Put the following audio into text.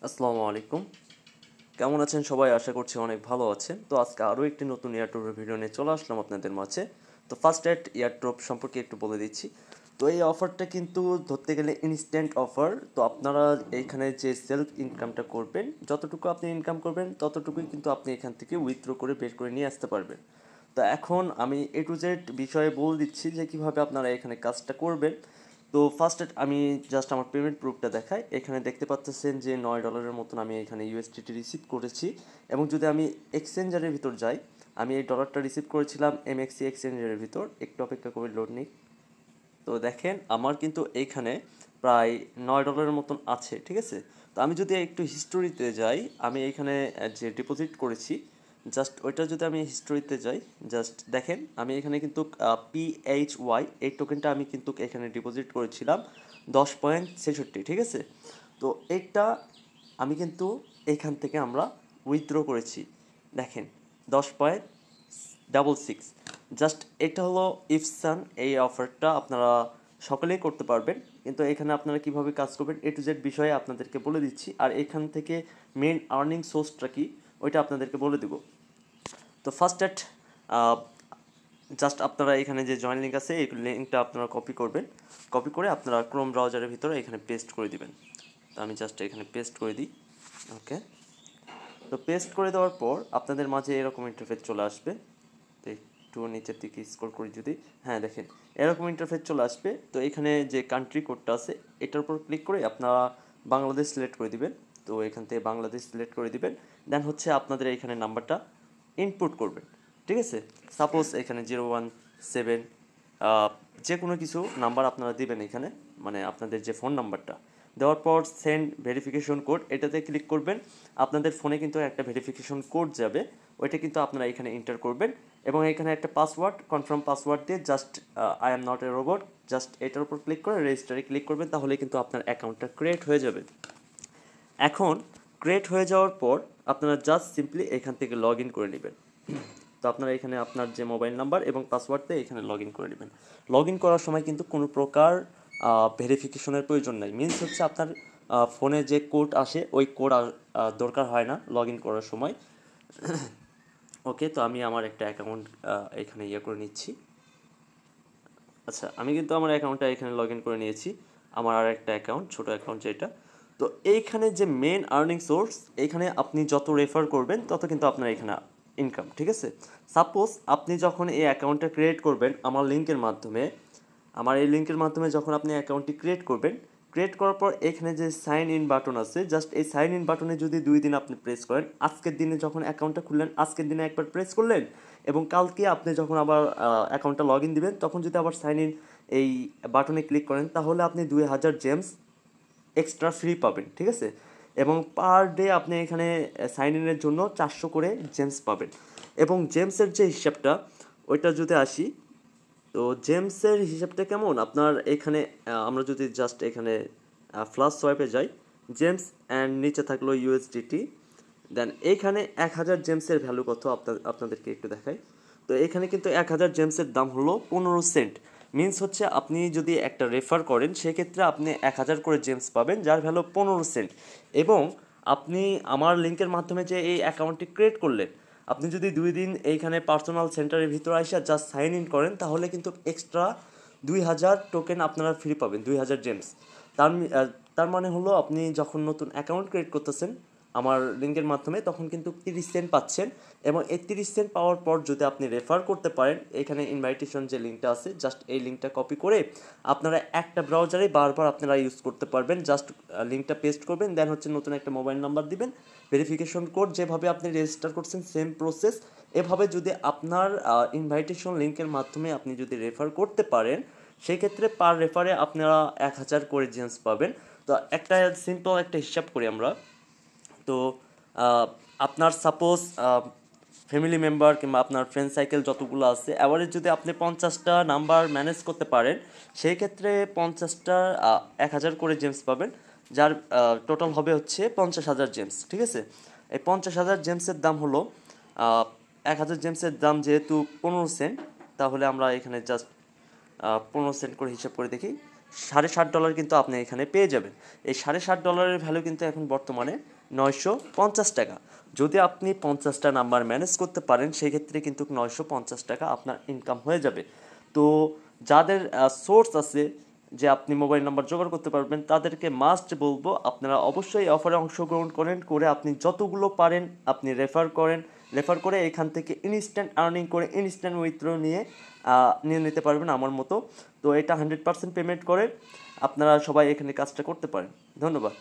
আসসালামু আলাইকুম। কেমন আছেন সবাই? আশা করছি অনেক ভালো আছেন। তো আজকে আরও একটি নতুন এয়ারড্রপের ভিডিও নিয়ে চলে আসলাম আপনাদের মাঝে। তো ফার্স্ট এয়ারড্রপ সম্পর্কে একটু বলে দিচ্ছি। তো এই অফারটা কিন্তু ধরতে গেলে ইনস্ট্যান্ট অফার। তো আপনারা এইখানে যে সেলফ ইনকামটা করবেন, যতটুকু আপনি ইনকাম করবেন ততটুকুই কিন্তু আপনি এখান থেকে উইথড্র করে বের করে নিয়ে আসতে পারবেন। তো এখন আমি এ টু জেড বিষয়ে বলে দিচ্ছি যে কীভাবে আপনারা এখানে কাজটা করবেন। তো ফার্স্টে আমি জাস্ট আমার পেমেন্ট প্রুফটা দেখাই। এখানে দেখতে পাচ্ছেন যে $9 মতন আমি এখানে ইউএসডিটি রিসিভ করেছি। এবং যদি আমি এক্সচেঞ্জারের ভিতর যাই, আমি এই ডলারটা রিসিভ করেছিলাম এমএক্সি এক্সচেঞ্জারের ভিতর। একটু অপেক্ষা করে লোড নিই। তো দেখেন আমার কিন্তু এইখানে প্রায় $9 মতন আছে, ঠিক আছে। তো আমি যদি একটু হিস্টোরিতে যাই, আমি এইখানে যে ডিপোজিট করেছি জাস্ট ওইটা যদি আমি হিস্টোরিতে যাই, জাস্ট দেখেন আমি এখানে কিন্তু PHY এই টোকেনটা আমি কিন্তু এখানে ডিপোজিট করেছিলাম 10.66, ঠিক আছে। তো এইটা আমি কিন্তু এইখান থেকে আমরা উইথড্র করেছি, দেখেন 10.66। জাস্ট এটা হলো ইফসান। এই অফারটা আপনারা সকলেই করতে পারবেন, কিন্তু এখানে আপনারা কিভাবে কাজ করবেন এ টু জেড বিষয়ে আপনাদেরকে বলে দিচ্ছি। আর এখান থেকে মেন আর্নিং সোর্সটা কি ওইটা আপনাদেরকে বলে দেবো। তো ফার্স্ট জাস্ট আপনারা এখানে যে জয়েন লিঙ্ক আছে এই লিঙ্কটা আপনারা কপি করবেন। কপি করে আপনারা ক্রোম ব্রাউজারের ভিতরে এখানে পেস্ট করে দিবেন। তো আমি জাস্ট এখানে পেস্ট করে দিই। ওকে, তো পেস্ট করে দেওয়ার পর আপনাদের মাঝে এরকম ইন্টারফেস চলে আসবে। তো একটু নিচের দিকে স্ক্রল করি যদি, হ্যাঁ দেখেন এরকম ইন্টারফেস চলে আসবে। তো এখানে যে কান্ট্রি কোডটা আছে এটার উপর ক্লিক করে আপনারা বাংলাদেশ সিলেক্ট করে দিবেন। তো এখান থেকে বাংলাদেশ সিলেক্ট করে দিবেন। দেন হচ্ছে আপনাদের এখানে নাম্বারটা ইনপুট করবেন, ঠিক আছে। সাপোজ এখানে 017 যে কোনো কিছু নাম্বার আপনারা দিবেন এখানে, মানে আপনাদের যে ফোন নাম্বারটা দেওয়ার পর সেন্ড ভেরিফিকেশন কোড এটাতে ক্লিক করবেন। আপনাদের ফোনে কিন্তু একটা ভেরিফিকেশন কোড যাবে, ওইটা কিন্তু আপনারা এখানে এন্টার করবেন। এবং এখানে একটা পাসওয়ার্ড, কনফার্ম পাসওয়ার্ড দিয়ে just I am not a robot just এটার উপর ক্লিক করে রেজিস্টারে ক্লিক করবেন, তাহলে কিন্তু আপনার অ্যাকাউন্টটা ক্রিয়েট হয়ে যাবে। এখন ক্রিয়েট হয়ে যাওয়ার পর আপনারা জাস্ট সিম্পলি এখান থেকে লগ ইন করে নেবেন। তো আপনারা এখানে আপনার যে মোবাইল নাম্বার এবং পাসওয়ার্ড দিয়ে এখানে লগ ইন করে নেবেন। লগ ইন করার সময় কিন্তু কোনো প্রকার ভেরিফিকেশনের প্রয়োজন নাই। মিনস হচ্ছে আপনার ফোনে যে কোড আসে ওই কোড দরকার হয় না লগ ইন করার সময়। ওকে, তো আমি আমার একটা অ্যাকাউন্ট এখানে করে নিচ্ছি। আচ্ছা, আমি কিন্তু আমার অ্যাকাউন্টটা এখানে লগ ইন করে নিয়েছি। আমার আর একটা অ্যাকাউন্ট, ছোটো অ্যাকাউন্ট যেটা। তো এইখানে যে মেন আর্নিং সোর্স, এইখানে আপনি যত রেফার করবেন তত কিন্তু আপনার এখানে ইনকাম, ঠিক আছে। সাপোজ আপনি যখন এই অ্যাকাউন্টটা ক্রিয়েট করবেন আমার লিঙ্কের মাধ্যমে, আমার এই লিঙ্কের মাধ্যমে যখন আপনি অ্যাকাউন্টটি ক্রিয়েট করবেন, ক্রিয়েট করার পর এখানে যে সাইন ইন বাটন আছে, জাস্ট এই সাইন ইন বাটনে যদি 2 দিন আপনি প্রেস করেন, আজকের দিনে যখন অ্যাকাউন্টটা খুললেন আজকের দিনে একবার প্রেস করলেন, এবং কালকে আপনি যখন আবার অ্যাকাউন্টটা লগ ইন দেবেন তখন যদি আবার সাইন ইন এই বাটনে ক্লিক করেন, তাহলে আপনি 2000 জেমস এক্সট্রা ফ্রি পাবেন, ঠিক আছে। এবং পার ডে আপনি এখানে সাইন ইনের জন্য 400 করে জেমস পাবেন। এবং জেমসের যে হিসাবটা ওইটা যদি আসি, তো জেমসের হিসাবটা কেমন আপনার এখানে, আমরা যদি জাস্ট এখানে ফ্লাশ সোয়াইপে যাই, জেমস অ্যান্ড নিচে থাকলো ইউএসডিটি। দেন এইখানে 1000 জেমসের ভ্যালু কত আপনাদেরকে একটু দেখাই। তো এখানে কিন্তু 1000 জেমসের দাম হলো 15 সেন্ট। মিনস হচ্ছে আপনি যদি একটা রেফার করেন সেক্ষেত্রে আপনি 1000 করে জেমস পাবেন, যার ভ্যালু 15 সেন্ট। এবং আপনি আমার লিঙ্কের মাধ্যমে যে এই অ্যাকাউন্টটি ক্রিয়েট করলেন, আপনি যদি 2 দিন এইখানে পার্সোনাল সেন্টারের ভিতরে আসা জাস্ট সাইন ইন করেন, তাহলে কিন্তু এক্সট্রা 2000 টোকেন আপনারা ফ্রি পাবেন, 2000 জেমস। তার মানে হলো আপনি যখন নতুন অ্যাকাউন্ট ক্রিয়েট করতেছেন আমার লিঙ্কের মাধ্যমে, তখন কিন্তু 30 সেন্ট পাচ্ছেন। এবং এই 30 সেন্ট পাওয়ার পর যদি আপনি রেফার করতে পারেন, এখানে ইনভাইটেশন যে লিঙ্কটা আছে জাস্ট এই লিঙ্কটা কপি করে আপনারা একটা ব্রাউজারে বারবার আপনারা ইউজ করতে পারবেন। জাস্ট লিঙ্কটা পেস্ট করবেন, দেন হচ্ছে নতুন একটা মোবাইল নাম্বার দিবেন, ভেরিফিকেশন কোড যেভাবে আপনি রেজিস্টার করছেন সেম প্রসেস। এভাবে যদি আপনার ইনভাইটেশন লিঙ্কের মাধ্যমে আপনি যদি রেফার করতে পারেন, সেক্ষেত্রে পার রেফারে আপনারা 1000 করে জেমস পাবেন। তো একটা সিম্পল একটা হিসাব করি আমরা। তো আপনার সাপোজ ফ্যামিলি মেম্বার কিংবা আপনার ফ্রেন্ড সাইকেল যতগুলো আছে, অ্যাভারেজ যদি আপনি 50টা নাম্বার ম্যানেজ করতে পারেন, সেই ক্ষেত্রে 50টা 1000 করে জেমস পাবেন, যার টোটাল হবে হচ্ছে 50,000 জেমস, ঠিক আছে। এই 50,000 জেমসের দাম হলো 1000 জেমসের দাম যেহেতু 15 সেন্ট, তাহলে আমরা এখানে জাস্ট 15 সেন্ট করে হিসাব করে দেখি। $60.5 কিন্তু আপনি এখানে পেয়ে যাবেন। এই $60.5 ভ্যালু কিন্তু এখন বর্তমানে 950 টাকা। যদি আপনি 50টা নাম্বার ম্যানেজ করতে পারেন সেক্ষেত্রে কিন্তু 950 টাকা আপনার ইনকাম হয়ে যাবে। তো যাদের সোর্স আছে যে আপনি মোবাইল নাম্বার জোগাড় করতে পারবেন তাদেরকে মাস্ট বলবো আপনারা অবশ্যই অফারে অংশগ্রহণ করেন, করে আপনি যতগুলো পারেন আপনি রেফার করে এখান থেকে ইনস্ট্যান্ট আর্নিং করে ইনস্ট্যান্ট উইথড্র নিয়ে নিতে পারবেন আমার মতো। তো এটা 100% পেমেন্ট করে আপনারা সবাই এখানে কাজটা করতে পারেন। ধন্যবাদ।